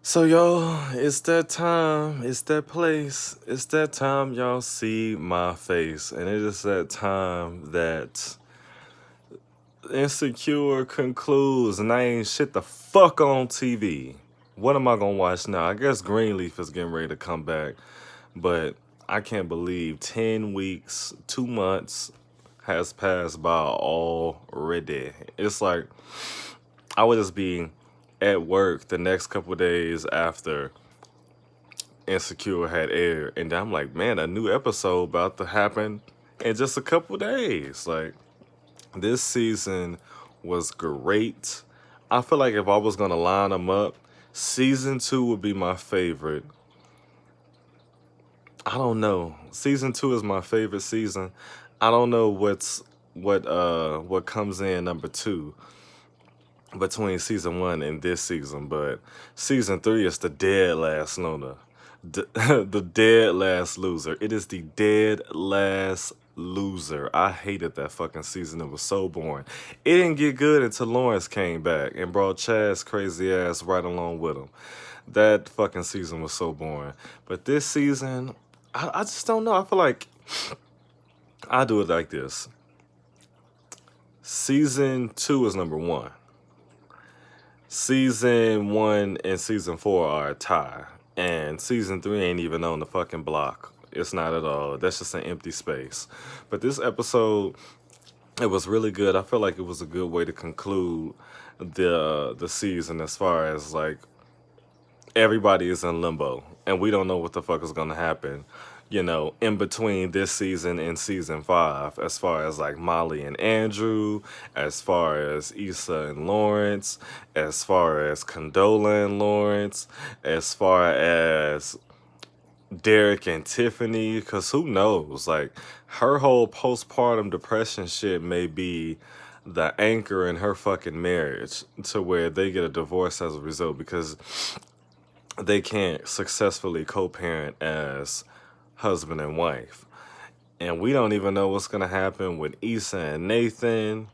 So y'all, it's that time, it's that place, it's that time y'all see my face. And it is that time that Insecure concludes and I ain't shit the fuck on TV. What am I gonna watch now? I guess Greenleaf is getting ready to come back. But I can't believe 10 weeks, 2 months has passed by already. It's like I would just be at work the next couple days after Insecure had aired, and I'm like, man, a new episode about to happen in just a couple days. Like, this season was great. I feel like if I was gonna line them up, season two would be my favorite. I don't know. Season two is my favorite season. I don't know what comes in number two between season one and this season, but season three is the dead last loner. The dead last loser. It is the dead last loser. I hated that fucking season. It was so boring. It didn't get good until Lawrence came back and brought Chad's crazy ass right along with him. That fucking season was so boring. But this season, I just don't know. I feel like I do it like this. Season two is number one. Season one and season four are a tie. And season three ain't even on the fucking block. It's not at all. That's just an empty space. But this episode, it was really good. I feel like it was a good way to conclude the season as far as like everybody is in limbo and we don't know what the fuck is gonna happen, in between this season and season five, as far as like Molly and Andrew, as far as Issa and Lawrence, as far as Condola and Lawrence, as far as Derek and Tiffany, because who knows? Like, her whole postpartum depression shit may be the anchor in her fucking marriage to where they get a divorce as a result because they can't successfully co-parent as husband and wife. And we don't even know what's gonna happen with Issa and Nathan,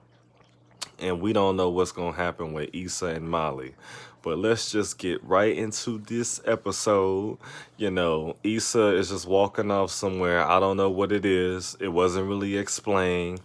and we don't know what's gonna happen with Issa and Molly. But let's just get right into this episode. Issa is just walking off somewhere. I don't know what it is. It wasn't really explained.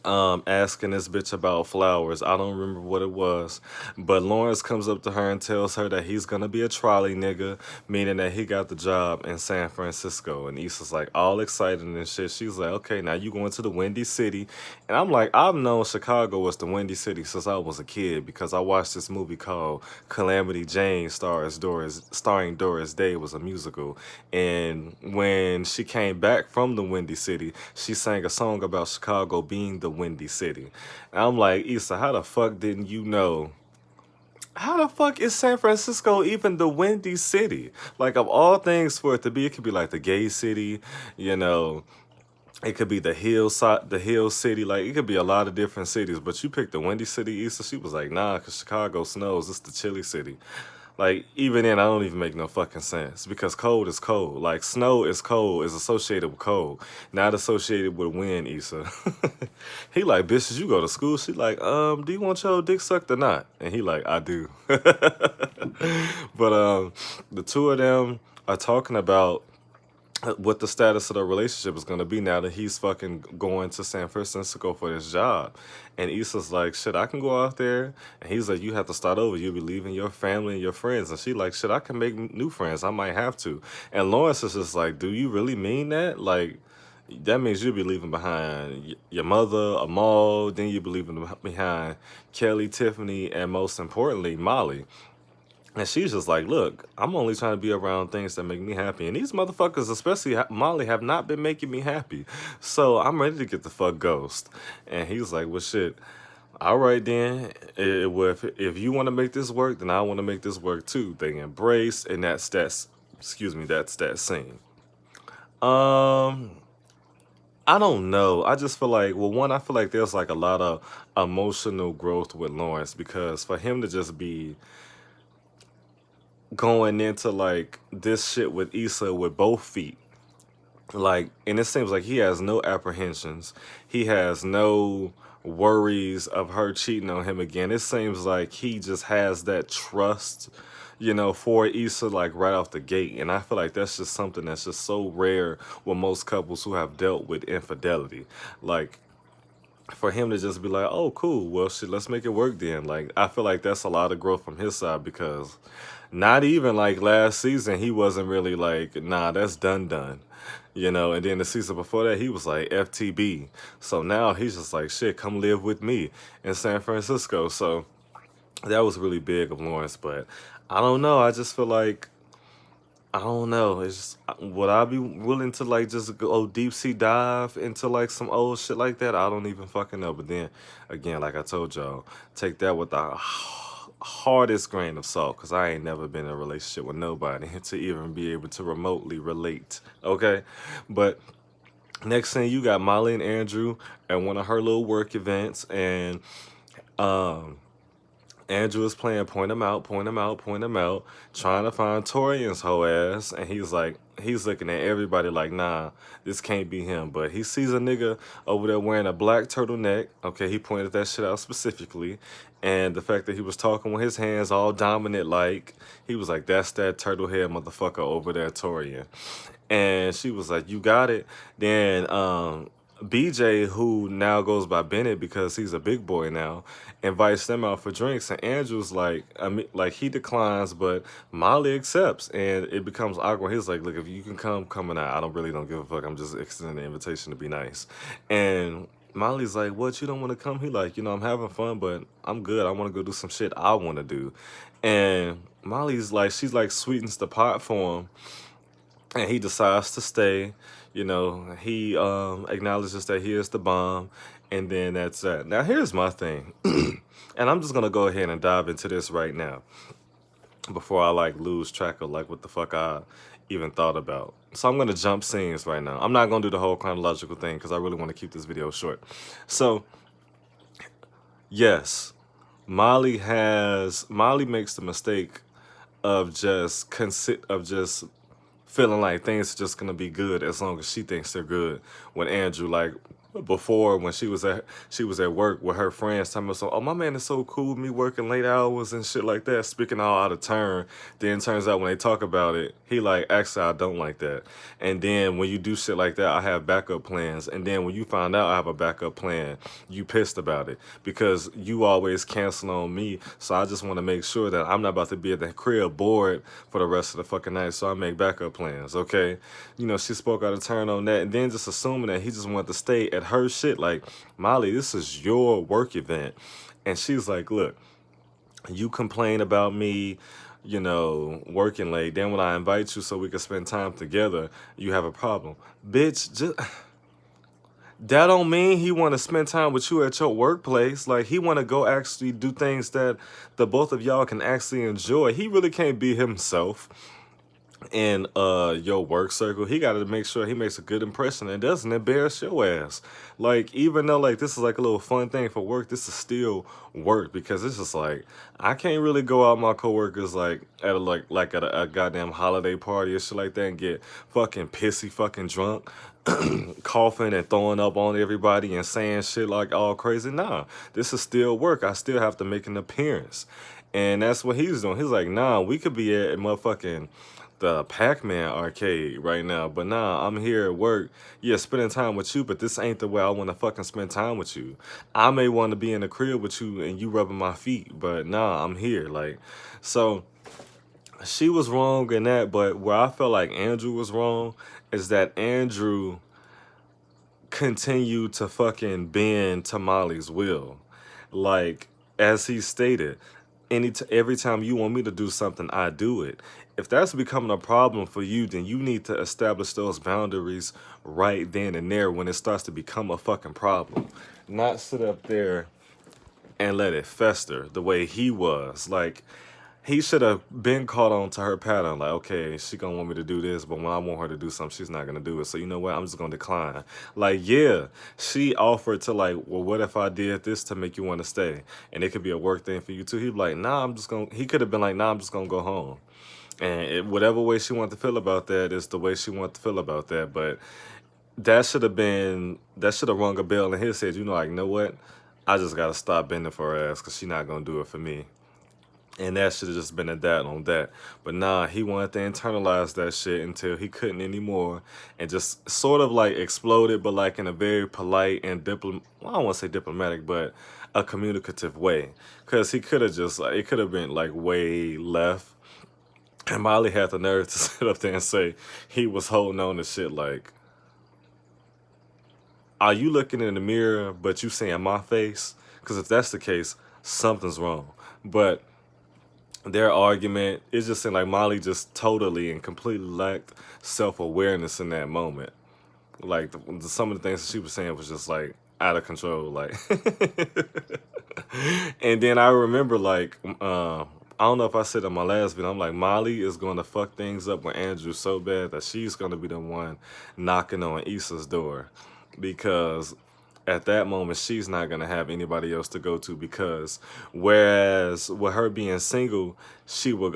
Asking this bitch about flowers. I don't remember what it was. But Lawrence comes up to her and tells her that he's gonna be a trolley nigga, meaning that he got the job in San Francisco. And Issa's like all excited and shit. She's like, okay, now you going to the Windy City. And I'm like, I've known Chicago was the Windy City since I was a kid because I watched this movie called Calamity Jane starring Doris Day. It was a musical. And when she came back from the Windy City, she sang a song about Chicago being the Windy City. And I'm like, Issa, how the fuck didn't you know? How the fuck is San Francisco even the Windy City? Like, of all things for it to be, it could be like the gay city, you know. It could be the hill city. Like, it could be a lot of different cities. But you picked the Windy City, Issa. She was like, nah, because Chicago snows. It's the chilly city. Like, even then, I don't even make no fucking sense because cold is cold. Like, snow is cold, is associated with cold, not associated with wind, Issa. He like, bitch, did you go to school? She like, do you want your dick sucked or not? And he like, I do. But the two of them are talking about what the status of the relationship is going to be now that he's fucking going to San Francisco for his job. And Issa's like, shit, I can go out there. And he's like, you have to start over. You'll be leaving your family and your friends. And she like, shit, I can make new friends. I might have to. And Lawrence is just like, do you really mean that? Like, that means you'll be leaving behind your mother, Amal, then you'll be leaving behind Kelly, Tiffany, and most importantly, Molly. And she's just like, look, I'm only trying to be around things that make me happy. And these motherfuckers, especially Molly, have not been making me happy. So I'm ready to get the fuck ghost. And he's like, well, shit. All right, then. If you want to make this work, then I want to make this work too. They embrace, and that's that scene. Um, I don't know. I just feel like, well, one, I feel like there's like a lot of emotional growth with Lawrence because for him to just be going into like this shit with Issa with both feet. Like, and it seems like he has no apprehensions. He has no worries of her cheating on him again. It seems like he just has that trust, for Issa like right off the gate. And I feel like that's just something that's just so rare with most couples who have dealt with infidelity. Like for him to just be like, "Oh, cool. Well, shit, let's make it work then." Like, I feel like that's a lot of growth from his side because not even like last season, he wasn't really like, "Nah, that's done." And then the season before that, he was like FTB. So now he's just like, "Shit, come live with me in San Francisco." So that was really big of Lawrence, but I don't know. I just feel like I don't know. It's just, would I be willing to like just go deep sea dive into like some old shit like that? I don't even fucking know. But then again, like I told y'all, take that with the hardest grain of salt, because I ain't never been in a relationship with nobody to even be able to remotely relate. Okay, but next thing you got Molly and Andrew at one of her little work events, and um Andrew is playing point him out, point him out, point him out, trying to find Torian's whole ass. And he's looking at everybody like, nah, this can't be him. But he sees a nigga over there wearing a black turtleneck. Okay, he pointed that shit out specifically. And the fact that he was talking with his hands all dominant, like, he was like, that's that turtle head motherfucker over there, Torian. And she was like, you got it. Then BJ, who now goes by Bennett because he's a big boy now, invites them out for drinks, and Andrew's like, like he declines, but Molly accepts, and it becomes awkward. He's like, "Look, if you can come and I don't give a fuck. I'm just extending the invitation to be nice." And Molly's like, "What? You don't want to come?" He like, "I'm having fun, but I'm good. I want to go do some shit I want to do." And Molly's like, she's like sweetens the pot for him, and he decides to stay. He acknowledges that he is the bomb, and then that's that. Now, here's my thing, and I'm just gonna go ahead and dive into this right now before I like lose track of like what the fuck I even thought about. So I'm gonna jump scenes right now. I'm not gonna do the whole chronological thing because I really want to keep this video short. So yes, Molly makes the mistake of just feeling like things are just gonna be good as long as she thinks they're good. When Andrew, like before, when she was at work with her friends, talking about, so, "Oh, my man is so cool with me working late hours and shit like that," speaking all out of turn. Then turns out when they talk about it, he like, "Actually, I don't like that." And then when you do shit like that, I have backup plans. And then when you find out I have a backup plan, you pissed about it because you always cancel on me. So I just want to make sure that I'm not about to be at the crib bored for the rest of the fucking night. So I make backup plans. Okay, she spoke out of turn on that, and then just assuming that he just wanted to stay at her shit. Like, Molly, this is your work event, and she's like, "Look, you complain about me, working late. Then when I invite you so we can spend time together, you have a problem, bitch." Just that don't mean he want to spend time with you at your workplace. Like, he want to go actually do things that the both of y'all can actually enjoy. He really can't be himself in your work circle. He got to make sure he makes a good impression and doesn't embarrass your ass. Like, even though like this is like a little fun thing for work, this is still work, because it's just like I can't really go out with my coworkers like at a goddamn holiday party or shit like that and get fucking pissy fucking drunk, coughing and throwing up on everybody and saying shit like all crazy. Nah, this is still work. I still have to make an appearance. And that's what he's doing. He's like, "Nah, we could be at motherfucking the Pac-Man arcade right now, but nah, I'm here at work. Yeah, spending time with you, but this ain't the way I want to fucking spend time with you. I may want to be in the crib with you and you rubbing my feet, but nah, I'm here." Like, so she was wrong in that, but where I felt like Andrew was wrong is that Andrew continued to fucking bend to Molly's will. Like, as he stated, every time you want me to do something, I do it. If that's becoming a problem for you, then you need to establish those boundaries right then and there when it starts to become a fucking problem. Not sit up there and let it fester the way he was. Like, he should have been caught on to her pattern. Like, okay, she gonna want me to do this, but when I want her to do something, she's not gonna do it. So you know what? I'm just gonna decline. Like, yeah, she offered to like, "Well, what if I did this to make you want to stay?" And it could be a work thing for you too. He'd be like, "Nah, I'm just gonna." He could have been like, "Nah, I'm just gonna go home." And whatever way she wanted to feel about that is the way she wanted to feel about that. But that should have rung a bell in his head. Like, you know what? I just gotta stop bending for her ass because she's not gonna do it for me. And that should have just been a that on that. But nah, he wanted to internalize that shit until he couldn't anymore and just sort of like exploded, but like in a very polite and I don't want to say diplomatic, but a communicative way. Because he could have just, like, it could have been like way left. And Molly had the nerve to sit up there and say he was holding on to shit like, are you looking in the mirror, but you seeing my face? Because if that's the case, something's wrong. But their argument, it just seemed like Molly just totally and completely lacked self-awareness in that moment. Like some of the things that she was saying was just like out of control. Like, and then I remember like, I don't know if I said in my last video, I'm like, Molly is going to fuck things up with Andrew so bad that she's going to be the one knocking on Issa's door, because at that moment she's not going to have anybody else to go to, because whereas with her being single, she would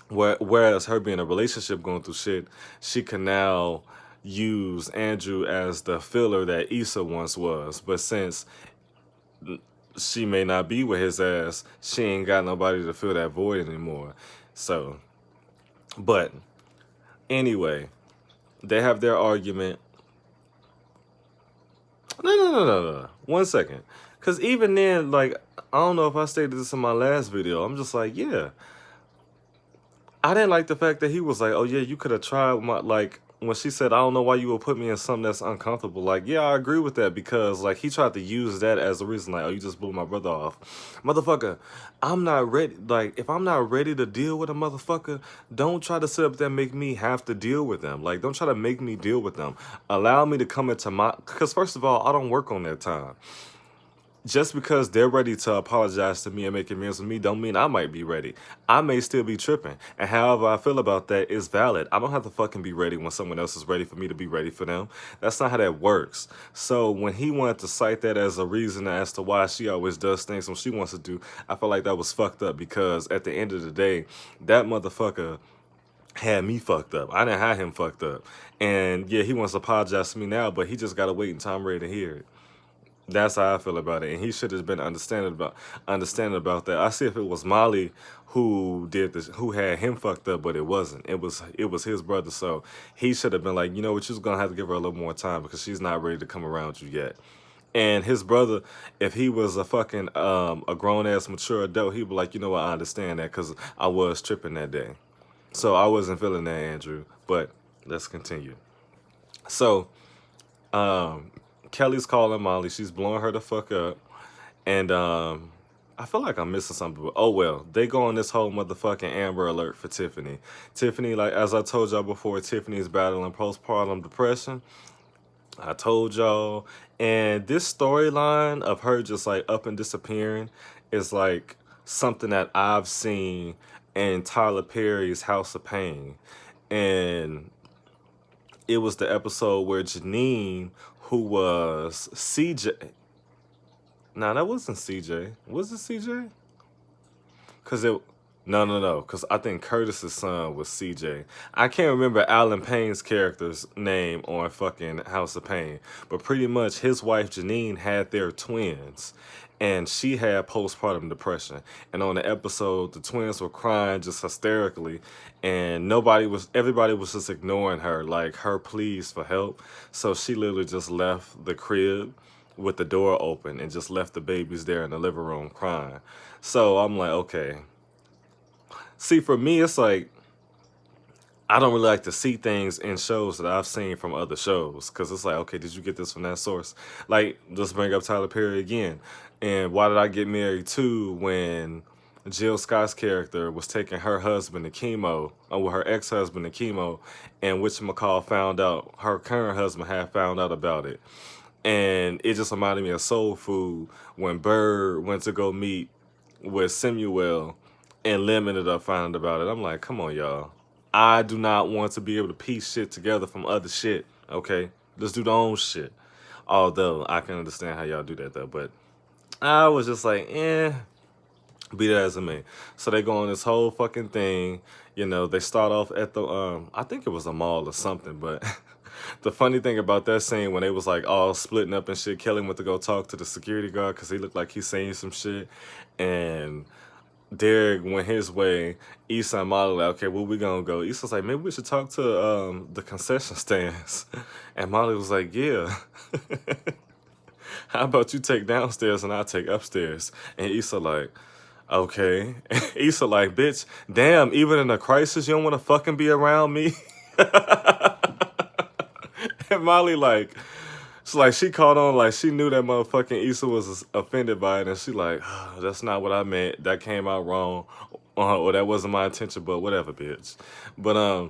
whereas her being in a relationship going through shit, she can now use Andrew as the filler that Issa once was. But since she may not be with his ass, she ain't got nobody to fill that void anymore. So, but anyway, they have their argument. No. 1 second. Because even then, like, I don't know if I stated this in my last video. I'm just like, yeah. I didn't like the fact that he was like, oh, yeah, you could have tried my, like, when she said, I don't know why you would put me in something that's uncomfortable. Like, yeah, I agree with that, because, like, he tried to use that as a reason, like, oh, you just blew my brother off. Motherfucker, I'm not ready. Like, if I'm not ready to deal with a motherfucker, don't try to sit up there and make me have to deal with them. Like, don't try to make me deal with them. Allow me to come into my, because first of all, I don't work on that time. Just because they're ready to apologize to me and make amends with me don't mean I might be ready. I may still be tripping. And however I feel about that is valid. I don't have to fucking be ready when someone else is ready for me to be ready for them. That's not how that works. So when he wanted to cite that as a reason as to why she always does things when she wants to do, I feel like that was fucked up, because at the end of the day, that motherfucker had me fucked up. I didn't have him fucked up. And yeah, he wants to apologize to me now, but he just gotta wait until I'm ready to hear it. That's how I feel about it, and he should have been understanding about that. I see if it was Molly who did this, who had him fucked up, but it wasn't. It was his brother, so he should have been like, you know what, you're gonna have to give her a little more time because she's not ready to come around you yet. And his brother, if he was a fucking a grown ass mature adult, he'd be like, you know what, I understand that because I was tripping that day, so I wasn't feeling that, Andrew. But let's continue. So Kelly's calling Molly. She's blowing her the fuck up. And I feel like I'm missing something. But oh well. They go on this whole motherfucking Amber Alert for Tiffany. Tiffany, like as I told y'all before, Tiffany is battling postpartum depression. I told y'all. And this storyline of her just like up and disappearing is like something that I've seen in Tyler Perry's House of Pain. And it was the episode where Janine, who was CJ. Nah, that wasn't CJ. Was it CJ? Cause it no. Cause I think Curtis's son was CJ. I can't remember Alan Payne's character's name on fucking House of Pain, but pretty much his wife Janine had their twins, and she had postpartum depression. And on the episode, the twins were crying just hysterically, and everybody was just ignoring her, like her pleas for help. So she literally just left the crib with the door open and just left the babies there in the living room crying. So I'm like, okay. See, for me, it's like, I don't really like to see things in shows that I've seen from other shows, because it's like, okay, did you get this from that source? Like, let's bring up Tyler Perry again. And Why Did I Get Married Too, when Jill Scott's character was taking her husband to chemo, or with her ex-husband to chemo, and whatchamacall found out, her current husband had found out about it. And it just reminded me of Soul Food when Bird went to go meet with Samuel and Lim ended up finding about it. I'm like, come on, y'all. I do not want to be able to piece shit together from other shit, okay? Let's do the own shit. Although, I can understand how y'all do that, though. But I was just like, be that as it may. So they go on this whole fucking thing. You know, they start off at the, I think it was a mall or something, but the funny thing about that scene when they was like all splitting up and shit, Kelly went to go talk to the security guard because he looked like he's saying some shit. And Derek went his way. Issa and Molly like, okay, where we gonna go? Issa's like, maybe we should talk to the concession stands. And Molly was like, yeah. How about you take downstairs and I'll take upstairs? And Issa like, okay. Issa like, bitch, damn, even in a crisis, you don't want to fucking be around me? And Molly like, it's like she caught on, like she knew that motherfucking Issa was offended by it, and she like, oh, that's not what I meant. That came out wrong, or that wasn't my intention. But whatever, bitch. But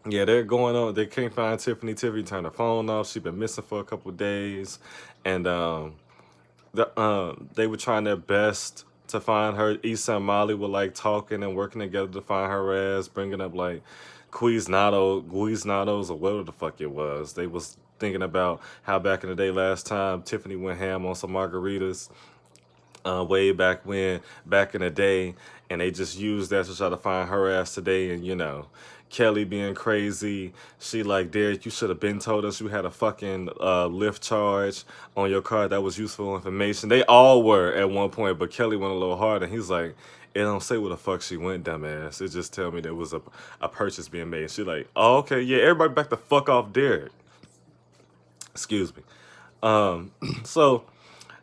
yeah, they're going on. They can't find Tiffany. Tiffany turned her phone off. She been missing for a couple of days, and they were trying their best to find her. Issa and Molly were like talking and working together to find her ass, bringing up like Guiznados or whatever the fuck it was. They was thinking about how back in the day last time Tiffany went ham on some margaritas way back in the day, and they just used that to try to find her ass today. And Kelly being crazy, she like, Derek, you should have been told us you had a fucking lift charge on your card. That was useful information. They all were at one point, but Kelly went a little hard, and he's like, it don't say where the fuck she went, dumbass. It just tell me there was a purchase being made. She like, oh, okay, yeah, everybody back the fuck off Derek. Excuse me. So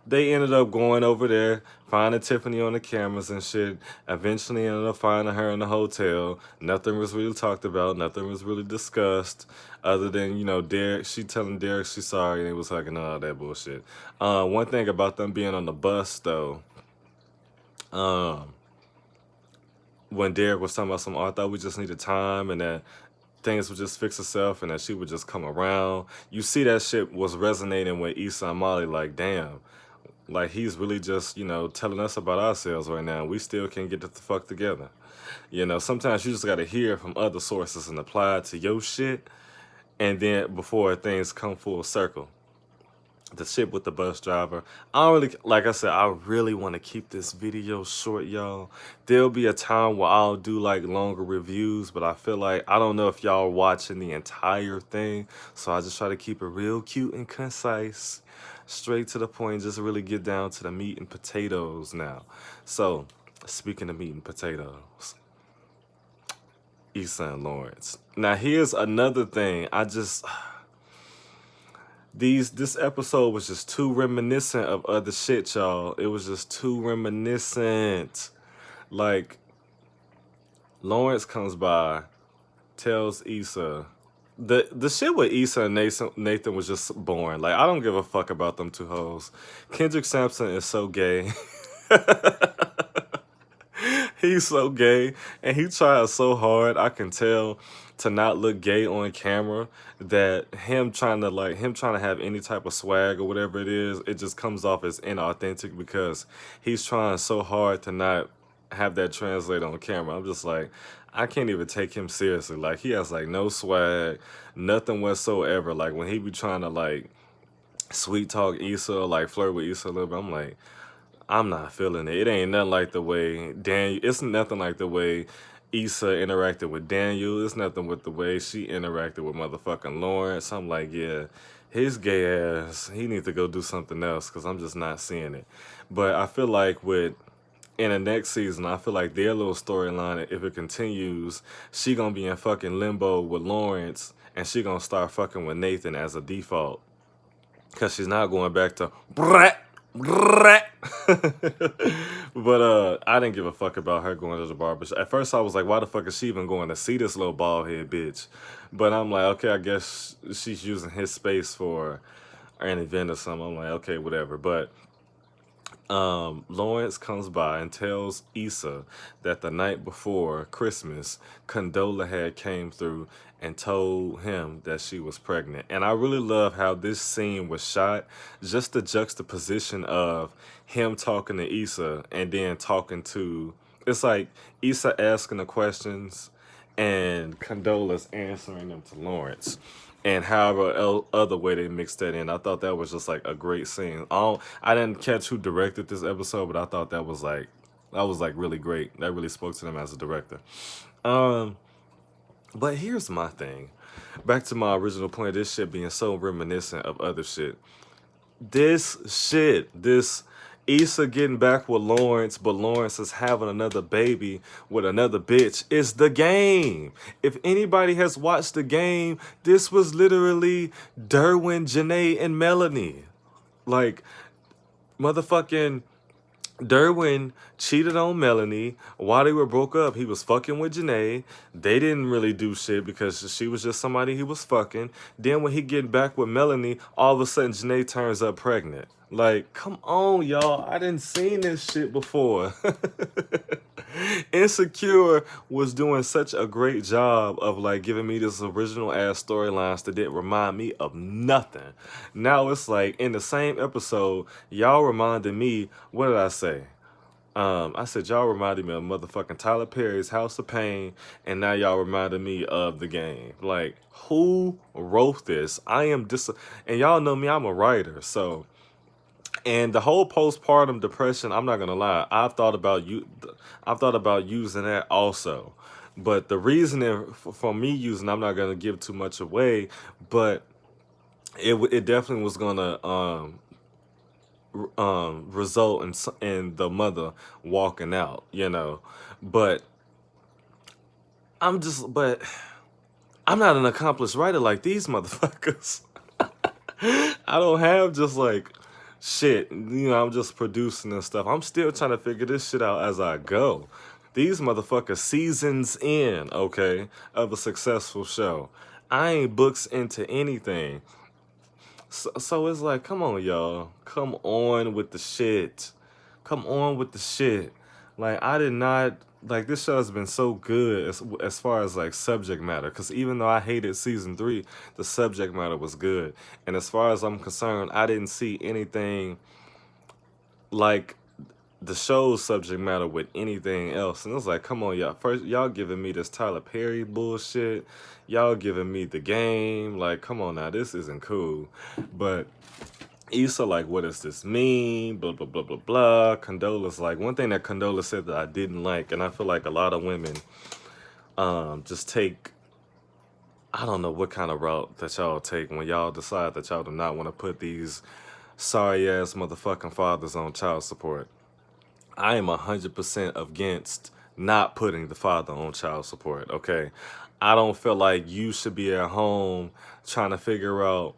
they ended up going over there, finding Tiffany on the cameras and shit. Eventually ended up finding her in the hotel. Nothing was really talked about. Nothing was really discussed other than, Derek, she telling Derek she's sorry, and he was hugging all that bullshit. One thing about them being on the bus, though, when Derek was talking about some, oh, I thought we just needed time and that things would just fix itself and that she would just come around. You see that shit was resonating with Issa and Molly, like, damn. Like, he's really just, telling us about ourselves right now. We still can't get the fuck together. Sometimes you just got to hear from other sources and apply it to your shit. And then before things come full circle. The shit with the bus driver. I don't really, like I said, I really want to keep this video short, y'all. There'll be a time where I'll do like longer reviews, but I feel like, I don't know if y'all are watching the entire thing. So I just try to keep it real cute and concise. Straight to the point, just really get down to the meat and potatoes now. So, speaking of meat and potatoes, Issa and Lawrence. Now, here's another thing. This episode was just too reminiscent of other shit, y'all. It was just too reminiscent. Like, Lawrence comes by, tells Issa. The shit with Issa and Nathan was just boring. Like, I don't give a fuck about them two hoes. Kendrick Sampson is so gay. He's so gay, and he tries so hard, I can tell, to not look gay on camera, that him trying to have any type of swag or whatever it is, it just comes off as inauthentic because he's trying so hard to not have that translate on camera. I'm just like, I can't even take him seriously. Like, he has like no swag, nothing whatsoever. Like, when he be trying to like sweet talk Issa, or like flirt with Issa a little bit, I'm like, I'm not feeling it. It ain't nothing like the way Daniel. It's nothing like the way Issa interacted with Daniel. It's nothing with the way she interacted with motherfucking Lawrence. I'm like, yeah, his gay ass, he needs to go do something else because I'm just not seeing it. But I feel like in the next season, I feel like their little storyline, if it continues, she gonna be in fucking limbo with Lawrence, and she gonna start fucking with Nathan as a default. Because she's not going back to brat. But I didn't give a fuck about her going to the barber shop. At first I was like, why the fuck is she even going to see this little bald head bitch? But I'm like, okay, I guess she's using his space for an event or something. I'm like, okay, whatever. But Lawrence comes by and tells Issa that the night before Christmas, Condola had came through and told him that she was pregnant. And I really love how this scene was shot. Just the juxtaposition of him talking to Issa and then talking to, it's like Issa asking the questions and Condola's answering them to Lawrence. And however other way they mixed that in, I thought that was just like a great scene. I didn't catch who directed this episode, but I thought that was like really great. That really spoke to them as a director. But here's my thing. Back to my original point, this shit being so reminiscent of other shit. This Issa getting back with Lawrence, but Lawrence is having another baby with another bitch. It's the game. If anybody has watched the game, this was literally Derwin, Janae, and Melanie. Like, motherfucking Derwin cheated on Melanie while they were broke up. He was fucking with Janae. They didn't really do shit because she was just somebody he was fucking. Then when he get back with Melanie, all of a sudden Janae turns up pregnant. Like, come on, y'all. I didn't seen this shit before. Insecure was doing such a great job of like giving me this original ass storylines that didn't remind me of nothing. Now it's like in the same episode, y'all reminded me, what did I say? I said y'all reminded me of motherfucking Tyler Perry's House of Pain, and now y'all reminded me of the game. Like, who wrote this? I am and y'all know me, I'm a writer, so and the whole postpartum depression, I'm not gonna lie, I've thought about using that also. But the reasoning for me using, I'm not gonna give too much away, but it definitely was gonna result in in the mother walking out, you know. But but I'm not an accomplished writer like these motherfuckers. I don't have just like shit, you know, I'm just producing and stuff. I'm still trying to figure this shit out as I go. These motherfuckers seasons in, okay, of a successful show. I ain't books into anything. So it's like, come on, y'all. Come on with the shit. Come on with the shit. Like, I did not like this show has been so good as far as like subject matter. Because even though I hated season 3, the subject matter was good. And as far as I'm concerned, I didn't see anything like the show's subject matter with anything else. And it was like, come on, y'all. First, y'all giving me this Tyler Perry bullshit. Y'all giving me the game. Like, come on now, this isn't cool. But Issa, like, what does this mean? Blah, blah, blah, blah, blah. Condola's like, one thing that Condola said that I didn't like, and I feel like a lot of women just take, I don't know what kind of route that y'all take when y'all decide that y'all do not want to put these sorry ass motherfucking fathers on child support. I am 100% against not putting the father on child support, okay? I don't feel like you should be at home trying to figure out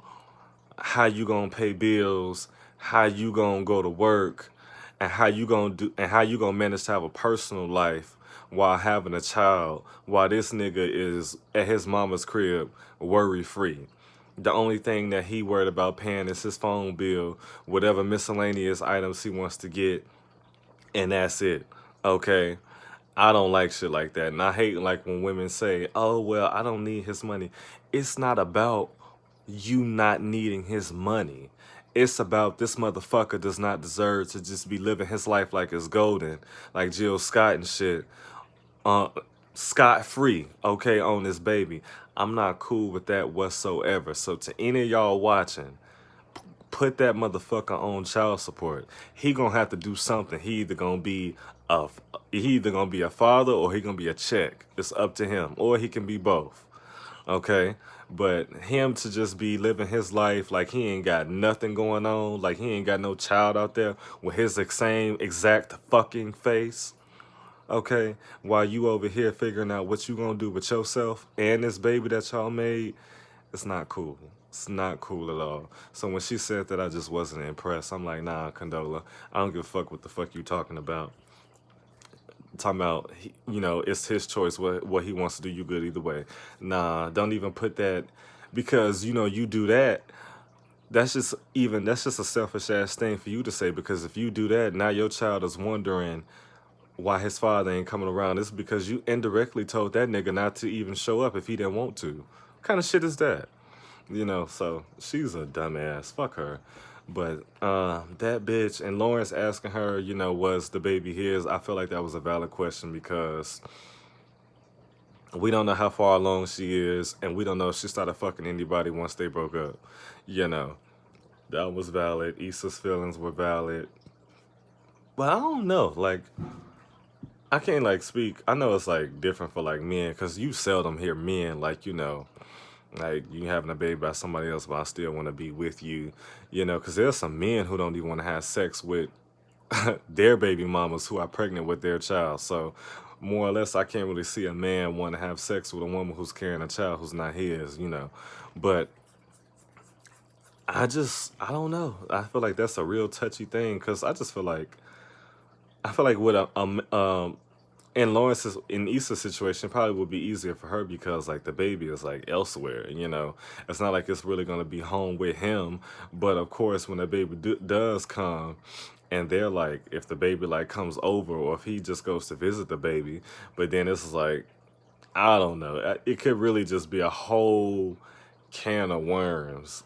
how you gonna pay bills, how you gonna go to work, and how you gonna manage to have a personal life while having a child, while this nigga is at his mama's crib worry free. The only thing that he worried about paying is his phone bill, whatever miscellaneous items he wants to get, and that's it. Okay. I don't like shit like that. And I hate like when women say, oh, well, I don't need his money. It's not about you not needing his money. It's about this motherfucker does not deserve to just be living his life like it's golden, like Jill Scott and shit, uh, scot free, okay, on this baby. I'm not cool with that whatsoever. So to any of y'all watching, put that motherfucker on child support. He gonna have to do something. A he either gonna be a father or he gonna be a check. It's up to him, or he can be both. Okay, but him to just be living his life like he ain't got nothing going on, like he ain't got no child out there with his same exact fucking face. Okay, while you over here figuring out what you gonna do with yourself and this baby that y'all made, it's not cool. It's not cool at all. So when she said that, I just wasn't impressed. I'm like, nah, Condola, I don't give a fuck what the fuck you talking about. Talking about, you know, it's his choice what he wants to do. You good either way. Nah, don't even put that because you know you do that. That's just a selfish ass thing for you to say because if you do that, now your child is wondering why his father ain't coming around. It's because you indirectly told that nigga not to even show up if he didn't want to. What kind of shit is that? You know, so she's a dumbass. Fuck her. But that bitch and Lawrence asking her, you know, was the baby his? I feel like that was a valid question because we don't know how far along she is, and we don't know if she started fucking anybody once they broke up. You know, that was valid. Issa's feelings were valid. But I don't know. Like, I can't like speak. I know it's like different for like men because you seldom hear men like, you know, like you having a baby by somebody else, but I still want to be with you, you know, because there's some men who don't even want to have sex with their baby mamas who are pregnant with their child. So more or less, I can't really see a man want to have sex with a woman who's carrying a child who's not his, you know. But I don't know. I feel like that's a real touchy thing because I feel like with in Lawrence's in Issa's situation probably would be easier for her because like the baby is like elsewhere, you know. It's not like it's really gonna be home with him. But of course, when the baby does come, and they're like, if the baby like comes over or if he just goes to visit the baby, but then it's like I don't know. It could really just be a whole can of worms.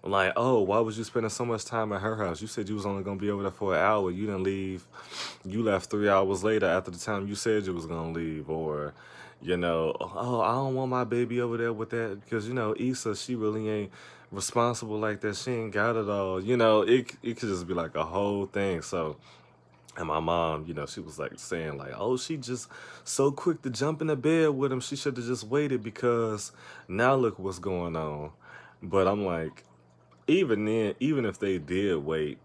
Like, oh, why was you spending so much time at her house? You said you was only gonna be over there for an hour. You didn't leave. You left 3 hours later after the time you said you was gonna leave. Or, you know, oh, I don't want my baby over there with that because you know Issa, she really ain't responsible like that. She ain't got it all. You know, it could just be like a whole thing. So, and my mom, you know, she was like saying like, oh, she just so quick to jump in the bed with him. She should have just waited because now look what's going on. But I'm like, even then, even if they did wait,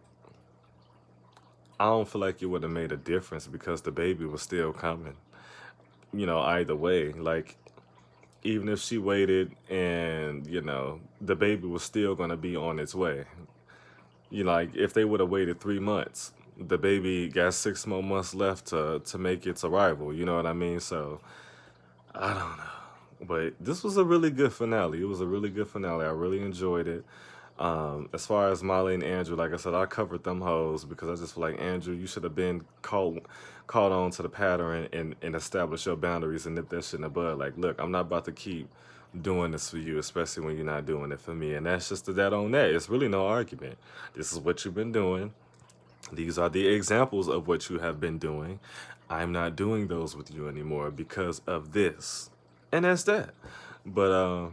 I don't feel like it would have made a difference because the baby was still coming. You know, either way, like even if she waited and you know the baby was still gonna be on its way. You know, like if they would have waited 3 months, the baby got 6 more months left to make its arrival. You know what I mean? So I don't know. But this was a really good finale. It was a really good finale. I really enjoyed it. As far as Molly and Andrew, like I said, I covered them hoes because I just feel like Andrew, you should have been caught on to the pattern and establish your boundaries and nip that shit in the bud. Like, look, I'm not about to keep doing this for you, especially when you're not doing it for me. And that's just that on that. It's really no argument. This is what you've been doing. These are the examples of what you have been doing. I'm not doing those with you anymore because of this. And that's that. But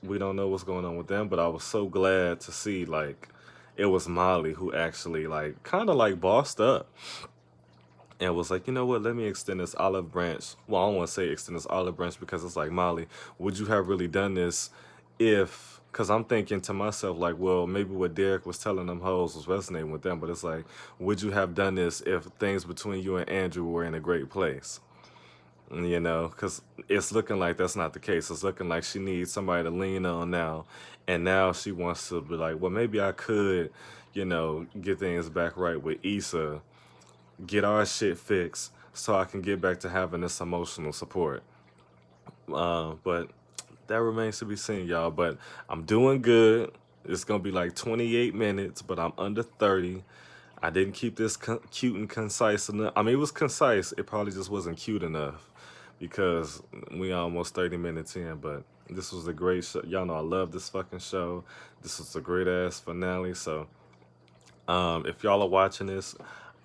we don't know what's going on with them, but I was so glad to see like it was Molly who actually like kind of like bossed up and was like, you know what, let me extend this olive branch. Well, I don't want to say extend this olive branch because it's like, Molly, would you have really done this if, because I'm thinking to myself, like, well, maybe what Derek was telling them hoes was resonating with them, but it's like, would you have done this if things between you and Andrew were in a great place? You know, because it's looking like that's not the case. It's looking like she needs somebody to lean on now. And now she wants to be like, well, maybe I could, you know, get things back right with Issa, get our shit fixed so I can get back to having this emotional support. But that remains to be seen, y'all. But I'm doing good. It's going to be like 28 minutes, but I'm under 30. I didn't keep this cute and concise enough. I mean, it was concise. It probably just wasn't cute enough because we almost 30 minutes in. But this was a great show. Y'all know I love this fucking show. This was a great ass finale. So if y'all are watching this,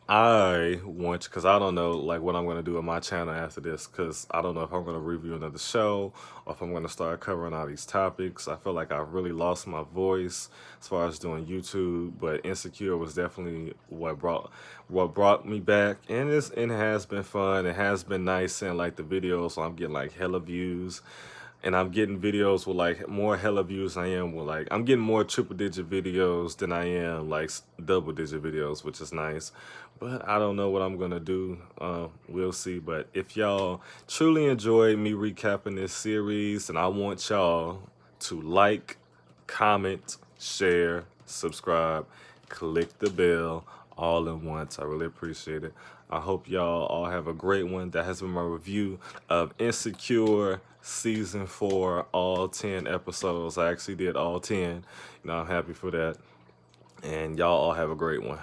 I want because I don't know like what I'm gonna do on my channel after this because I don't know if I'm gonna review another show or if I'm gonna start covering all these topics. I feel like I've really lost my voice as far as doing YouTube, but Insecure was definitely what brought me back, and it has been fun. It has been nice seeing like the videos, so I'm getting like hella views. And I'm getting videos with like more hella views than I am with like I'm getting more triple digit videos than I am like double digit videos, which is nice. But I don't know what I'm gonna do. We'll see. But if y'all truly enjoyed me recapping this series, and I want y'all to like, comment, share, subscribe, click the bell all at once. I really appreciate it. I hope y'all all have a great one. That has been my review of Insecure Season 4, all 10 episodes. I actually did all 10. You know, I'm happy for that. And y'all all have a great one.